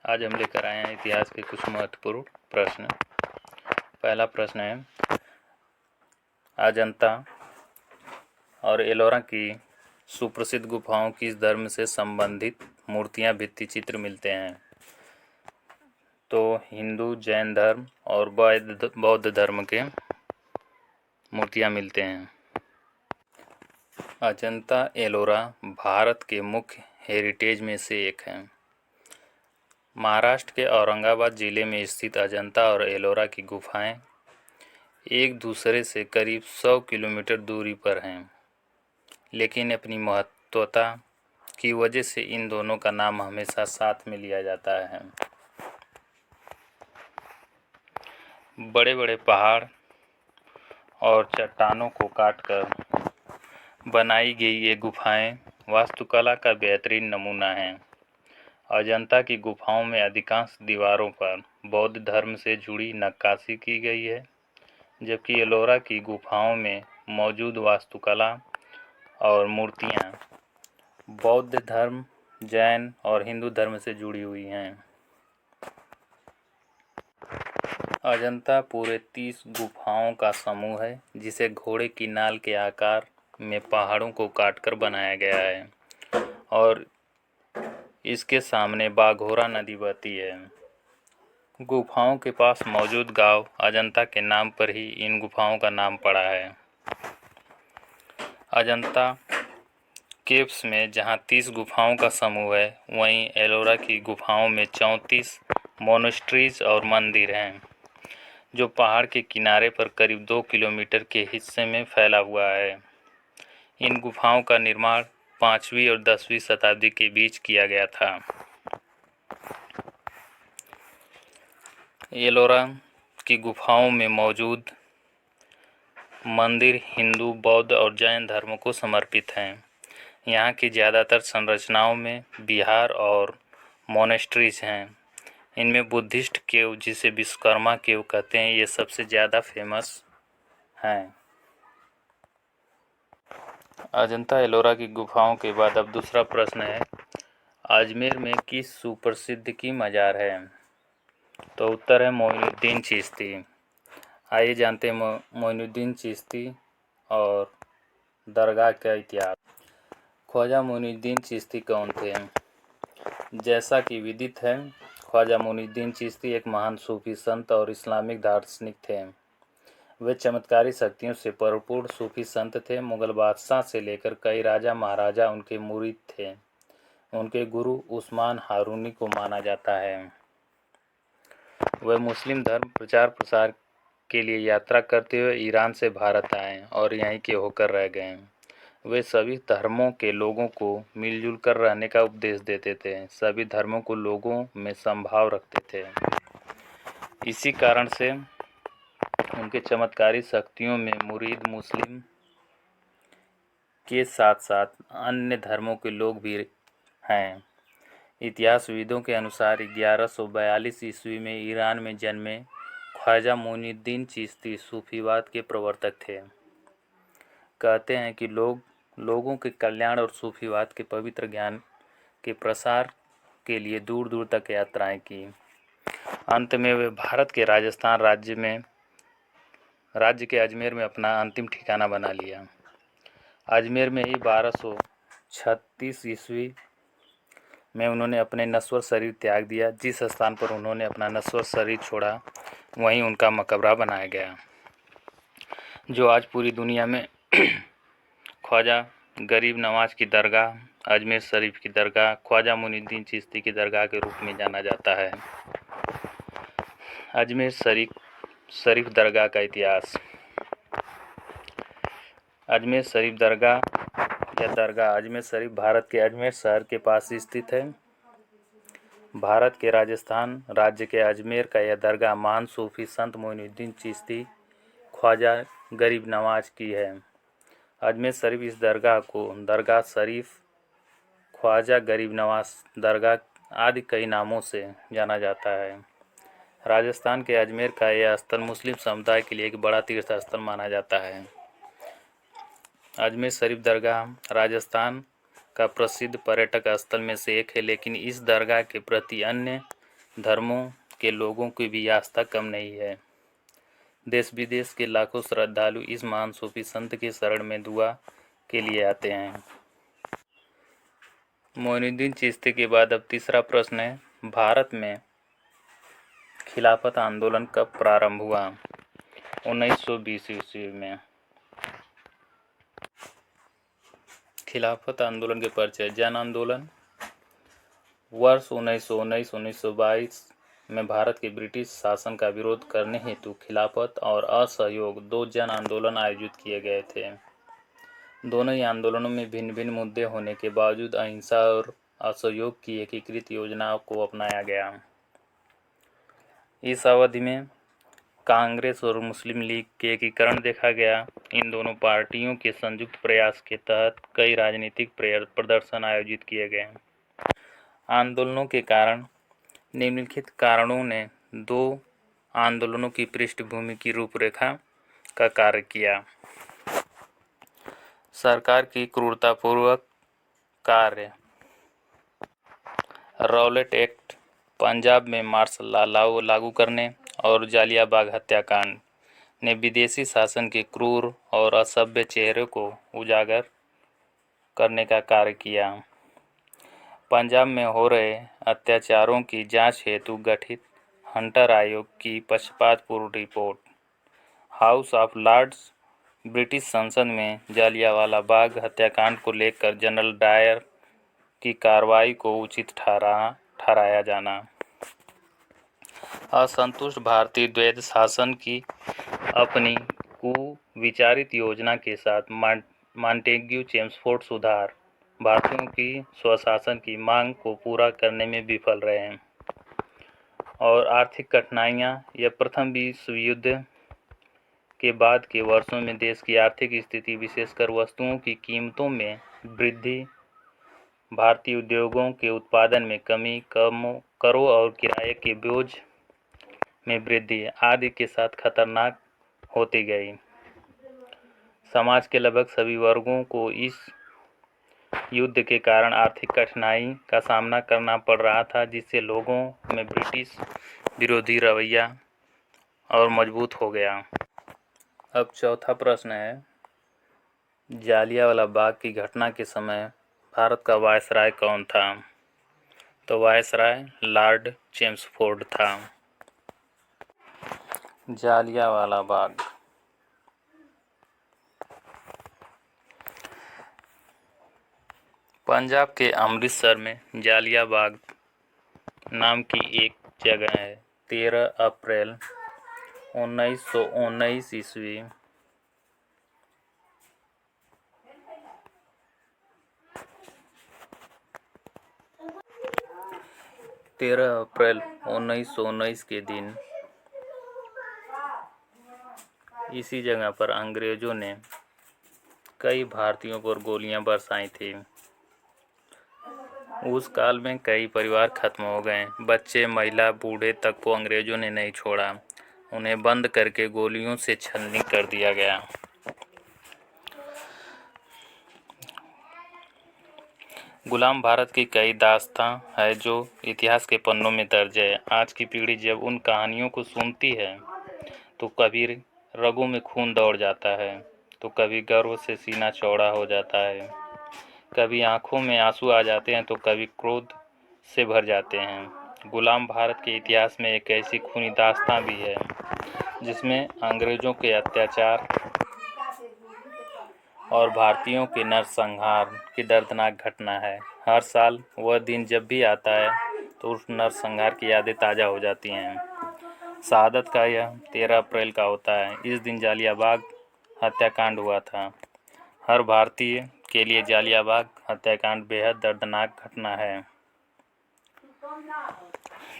आज हम लेकर आए हैं इतिहास के कुछ महत्वपूर्ण प्रश्न। पहला प्रश्न है, अजंता और एलोरा की सुप्रसिद्ध गुफाओं किस धर्म से संबंधित मूर्तियां भित्ति चित्र मिलते हैं? तो हिंदू, जैन धर्म और बौद्ध धर्म के मूर्तियां मिलते हैं। अजंता एलोरा भारत के मुख्य हेरिटेज में से एक है। महाराष्ट्र के औरंगाबाद जिले में स्थित अजंता और एलोरा की गुफाएं एक दूसरे से करीब 100 किलोमीटर दूरी पर हैं, लेकिन अपनी महत्वता की वजह से इन दोनों का नाम हमेशा साथ में लिया जाता है। बड़े बड़े पहाड़ और चट्टानों को काटकर बनाई गई ये गुफाएं वास्तुकला का बेहतरीन नमूना हैं। अजंता की गुफाओं में अधिकांश दीवारों पर बौद्ध धर्म से जुड़ी नक्काशी की गई है, जबकि एलोरा की गुफाओं में मौजूद वास्तुकला और मूर्तियां बौद्ध धर्म, जैन और हिंदू धर्म से जुड़ी हुई हैं। अजंता पूरे 30 गुफाओं का समूह है, जिसे घोड़े की नाल के आकार में पहाड़ों को काटकर बनाया गया है और इसके सामने बाघोरा नदी बहती है। गुफाओं के पास मौजूद गांव अजंता के नाम पर ही इन गुफाओं का नाम पड़ा है। अजंता केव्स में जहां 30 गुफाओं का समूह है, वहीं एलोरा की गुफाओं में 34 मोनेस्ट्रीज और मंदिर हैं, जो पहाड़ के किनारे पर करीब 2 किलोमीटर के हिस्से में फैला हुआ है। इन गुफाओं का निर्माण 5वीं और 10वीं शताब्दी के बीच किया गया था। एलोरा की गुफाओं में मौजूद मंदिर हिंदू, बौद्ध और जैन धर्मों को समर्पित हैं। यहाँ की ज़्यादातर संरचनाओं में विहार और मोनेस्ट्रीज हैं। इनमें बुद्धिस्ट केव, जिसे विश्वकर्मा केव कहते हैं, ये सबसे ज़्यादा फेमस हैं। अजंता एलोरा की गुफाओं के बाद अब दूसरा प्रश्न है, अजमेर में किस सुप्रसिद्ध की मज़ार है? तो उत्तर है मोइनुद्दीन चिश्ती। आइए जानते हैं मोइनुद्दीन चिश्ती और दरगाह का इतिहास। ख्वाजा मोइनुद्दीन चिश्ती कौन थे? जैसा कि विदित है, ख्वाजा मोइनुद्दीन चिश्ती एक महान सूफी संत और इस्लामिक दार्शनिक थे। वे चमत्कारी शक्तियों से परिपूर्ण सूफी संत थे। मुगल बादशाह से लेकर कई राजा महाराजा उनके मुरीद थे। उनके गुरु उस्मान हारूनी को माना जाता है। वे मुस्लिम धर्म प्रचार प्रसार के लिए यात्रा करते हुए ईरान से भारत आए और यहीं के होकर रह गए। वे सभी धर्मों के लोगों को मिलजुल कर रहने का उपदेश देते थे। सभी धर्मों को लोगों में समभाव रखते थे। इसी कारण से उनके चमत्कारी शक्तियों में मुरीद मुस्लिम के साथ साथ अन्य धर्मों के लोग भी हैं। इतिहासविदों के अनुसार 1142 ईस्वी में ईरान में जन्मे ख्वाजा मोइनुद्दीन चिश्ती सूफीवाद के प्रवर्तक थे। कहते हैं कि लोगों के कल्याण और सूफीवाद के पवित्र ज्ञान के प्रसार के लिए दूर दूर तक यात्राएं की। अंत में वे भारत के राजस्थान राज्य के अजमेर में अपना अंतिम ठिकाना बना लिया। अजमेर में ही 1236 ईस्वी में उन्होंने अपने नश्वर शरीर त्याग दिया। जिस स्थान पर उन्होंने अपना नश्वर शरीर छोड़ा, वहीं उनका मकबरा बनाया गया, जो आज पूरी दुनिया में ख्वाजा गरीब नवाज की दरगाह, अजमेर शरीफ की दरगाह, ख्वाजा मोइनुद्दीन चिश्ती की दरगाह के रूप में जाना जाता है। अजमेर शरीफ दरगाह का इतिहास। अजमेर शरीफ दरगाह या दरगाह अजमेर शरीफ भारत के अजमेर शहर के पास स्थित है। भारत के राजस्थान राज्य के अजमेर का यह दरगाह महान सूफी संत मोइनुद्दीन चिश्ती ख्वाजा गरीब नवाज की है। अजमेर शरीफ इस दरगाह को दरगाह शरीफ, ख्वाजा गरीब नवाज दरगाह आदि कई नामों से जाना जाता है। राजस्थान के अजमेर का यह स्थल मुस्लिम समुदाय के लिए एक बड़ा तीर्थ स्थल माना जाता है। अजमेर शरीफ दरगाह राजस्थान का प्रसिद्ध पर्यटक स्थल में से एक है, लेकिन इस दरगाह के प्रति अन्य धर्मों के लोगों की भी आस्था कम नहीं है। देश विदेश के लाखों श्रद्धालु इस महान सूफी संत के शरण में दुआ के लिए आते हैं। मोइनुद्दीन चिश्ती के बाद अब तीसरा प्रश्न है, भारत में खिलाफत आंदोलन कब प्रारंभ हुआ? 1920 ईस्वी में। खिलाफत आंदोलन के परिचय। जन आंदोलन। वर्ष 1919-1922 में भारत के ब्रिटिश शासन का विरोध करने हेतु खिलाफत और असहयोग 2 जन आंदोलन आयोजित किए गए थे। दोनों ही आंदोलनों में भिन्न भिन्न मुद्दे होने के बावजूद अहिंसा और असहयोग की एकीकृत योजना को अपनाया गया। इस अवधि में कांग्रेस और मुस्लिम लीग के एकीकरण देखा गया। इन दोनों पार्टियों के संयुक्त प्रयास के तहत कई राजनीतिक प्रदर्शन आयोजित किए गए। आंदोलनों के कारण। निम्नलिखित कारणों ने 2 आंदोलनों की पृष्ठभूमि की रूपरेखा का कार्य किया। सरकार की क्रूरतापूर्वक कार्य। रॉलेट एक्ट, पंजाब में मार्शल लॉ लागू करने और जालियाबाग हत्याकांड ने विदेशी शासन के क्रूर और असभ्य चेहरे को उजागर करने का कार्य किया। पंजाब में हो रहे अत्याचारों की जांच हेतु गठित हंटर आयोग की पक्षपातपूर्ण report. House of lords, British संसद में जालियांवाला बाग हत्याकांड को लेकर जनरल डायर की कार्रवाई को उचित ठहराया जाना। असंतुष्ट भारतीय द्वैध शासन की अपनी कुविचारित योजना के साथ मॉन्टेग्यू चेम्सफोर्ड सुधार भारतीयों की स्वशासन की मांग को पूरा करने में विफल रहे हैं। और आर्थिक कठिनाइयां। यह प्रथम विश्व युद्ध के बाद के वर्षों में देश की आर्थिक स्थिति, विशेषकर वस्तुओं की कीमतों में वृद्धि, भारतीय उद्योगों के उत्पादन में कमी, करों और किराए के बोझ में वृद्धि आदि के साथ खतरनाक होती गई। समाज के लगभग सभी वर्गों को इस युद्ध के कारण आर्थिक कठिनाई का सामना करना पड़ रहा था, जिससे लोगों में ब्रिटिश विरोधी रवैया और मजबूत हो गया। अब चौथा प्रश्न है, जालियांवाला बाग की घटना के समय भारत का वायसराय कौन था? तो वायसराय लॉर्ड चेम्सफोर्ड था। जालियांवाला बाग। पंजाब के अमृतसर में जालियांबाग नाम की एक जगह है। 13 अप्रैल 1919 ईस्वी 13 अप्रैल 1919 के दिन इसी जगह पर अंग्रेजों ने कई भारतीयों पर गोलियां बरसाई थी। उस काल में कई परिवार खत्म हो गए। बच्चे, महिला, बूढ़े तक को अंग्रेजों ने नहीं छोड़ा। उन्हें बंद करके गोलियों से छलनी कर दिया गया। गुलाम भारत की कई दास्तां है जो इतिहास के पन्नों में दर्ज है। आज की पीढ़ी जब उन कहानियों को सुनती है तो कभी रगों में खून दौड़ जाता है, तो कभी गर्व से सीना चौड़ा हो जाता है, कभी आंखों में आंसू आ जाते हैं, तो कभी क्रोध से भर जाते हैं। गुलाम भारत के इतिहास में एक ऐसी खूनी दास्तां भी है जिसमें अंग्रेजों के अत्याचार और भारतीयों के नरसंहार की दर्दनाक घटना है। हर साल वह दिन जब भी आता है तो उस नरसंहार की यादें ताज़ा हो जाती हैं। शहादत का यह 13 अप्रैल का होता है। इस दिन जालियांबाग हत्याकांड हुआ था। हर भारतीय के लिए जालियांबाग हत्याकांड बेहद दर्दनाक घटना है,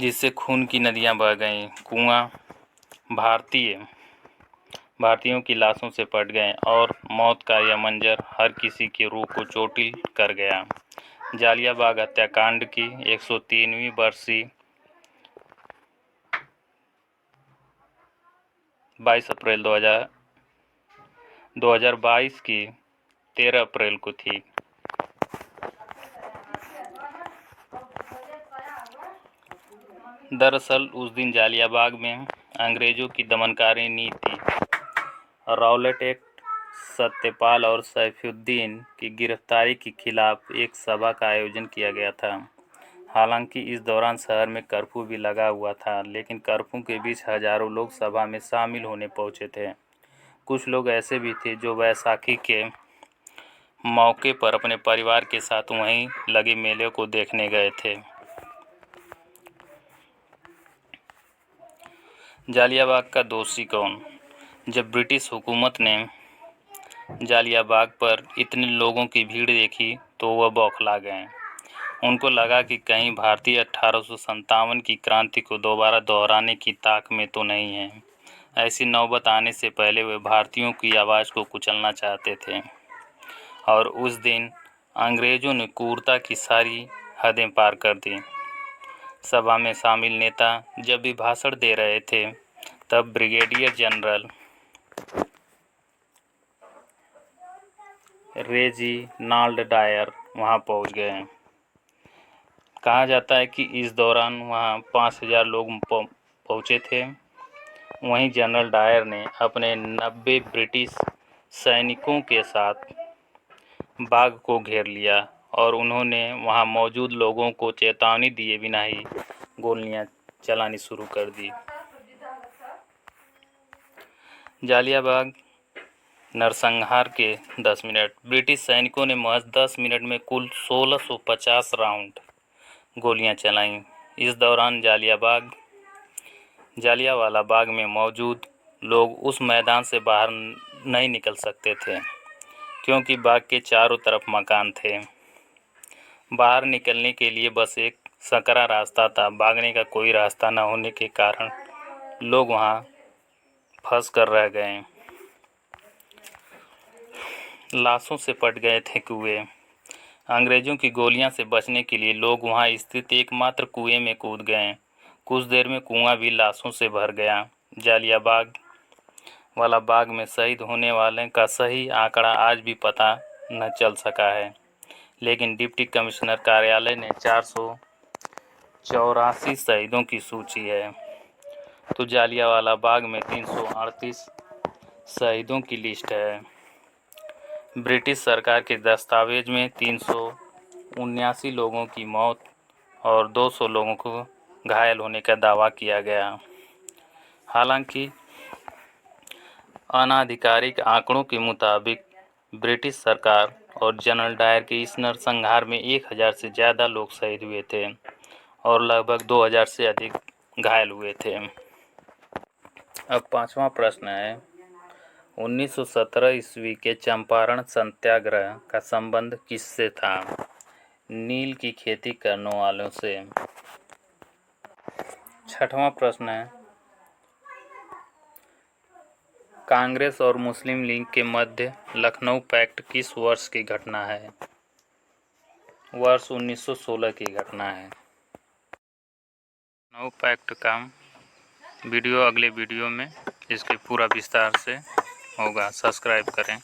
जिससे खून की नदियां बह गईं। कुआं भारतीयों की लाशों से पट गए और मौत का यह मंजर हर किसी के रूह को चोटिल कर गया। जालियांबाग हत्याकांड की 103वीं बरसी 22 अप्रैल 2022 की 13 अप्रैल को थी। दरअसल उस दिन जालियाबाग में अंग्रेज़ों की दमनकारी नीति, रॉलेट एक्ट, सत्यपाल और सैफुद्दीन की गिरफ्तारी के खिलाफ एक सभा का आयोजन किया गया था। हालांकि इस दौरान शहर में कर्फ्यू भी लगा हुआ था, लेकिन कर्फ्यू के बीच हजारों लोग सभा में शामिल होने पहुंचे थे। कुछ लोग ऐसे भी थे जो बैसाखी के मौके पर अपने परिवार के साथ वहीं लगे मेले को देखने गए थे। जालियाबाग का दोषी कौन? जब ब्रिटिश हुकूमत ने जालियाबाग पर इतने लोगों की भीड़ देखी तो वह बौखला गए। उनको लगा कि कहीं भारतीय 1857 की क्रांति को दोबारा दोहराने की ताक में तो नहीं है। ऐसी नौबत आने से पहले वे भारतीयों की आवाज़ को कुचलना चाहते थे। और उस दिन अंग्रेज़ों ने क्रूरता की सारी हदें पार कर दी। सभा में शामिल नेता जब भी भाषण दे रहे थे, तब ब्रिगेडियर जनरल रेजिनाल्ड डायर वहां पहुंच गए। कहा जाता है कि इस दौरान वहां 5000 लोग पहुंचे थे। वहीं जनरल डायर ने अपने 90 ब्रिटिश सैनिकों के साथ बाग को घेर लिया और उन्होंने वहां मौजूद लोगों को चेतावनी दिए बिना ही गोलियां चलानी शुरू कर दी। जालियाबाग नरसंहार के 10 मिनट। ब्रिटिश सैनिकों ने महज 10 मिनट में कुल 1650 राउंड गोलियां चलाईं। इस दौरान जालियांवाला बाग में मौजूद लोग उस मैदान से बाहर नहीं निकल सकते थे, क्योंकि बाग के चारों तरफ मकान थे। बाहर निकलने के लिए बस एक संकरा रास्ता था। भागने का कोई रास्ता न होने के कारण लोग वहां फंस कर रह गए। लाशों से पट गए थे कुएं। अंग्रेजों की गोलियां से बचने के लिए लोग वहां स्थित एकमात्र कुएं में कूद गए। कुछ देर में कुआं भी लाशों से भर गया। जालियांवाला बाग में शहीद होने वाले का सही आंकड़ा आज भी पता न चल सका है, लेकिन डिप्टी कमिश्नर कार्यालय ने 484 शहीदों की सूची है। तो जालियांवाला बाग में 338 शहीदों की लिस्ट है। ब्रिटिश सरकार के दस्तावेज में 379 लोगों की मौत और 200 लोगों को घायल होने का दावा किया गया। हालांकि अनाधिकारिक आंकड़ों के मुताबिक ब्रिटिश सरकार और जनरल डायर के इस नरसंहार में 1000 से ज़्यादा लोग शहीद हुए थे और लगभग 2000 से अधिक घायल हुए थे। अब 5वां प्रश्न है, 1917 ईस्वी के चंपारण सत्याग्रह का संबंध किससे था? नील की खेती करने वालों से। 6वां प्रश्न है, कांग्रेस और मुस्लिम लीग के मध्य लखनऊ पैक्ट किस वर्ष की घटना है? वर्ष 1916 की घटना है। लखनऊ पैक्ट का वीडियो अगले वीडियो में इसके पूरा विस्तार से होगा। सब्सक्राइब करें।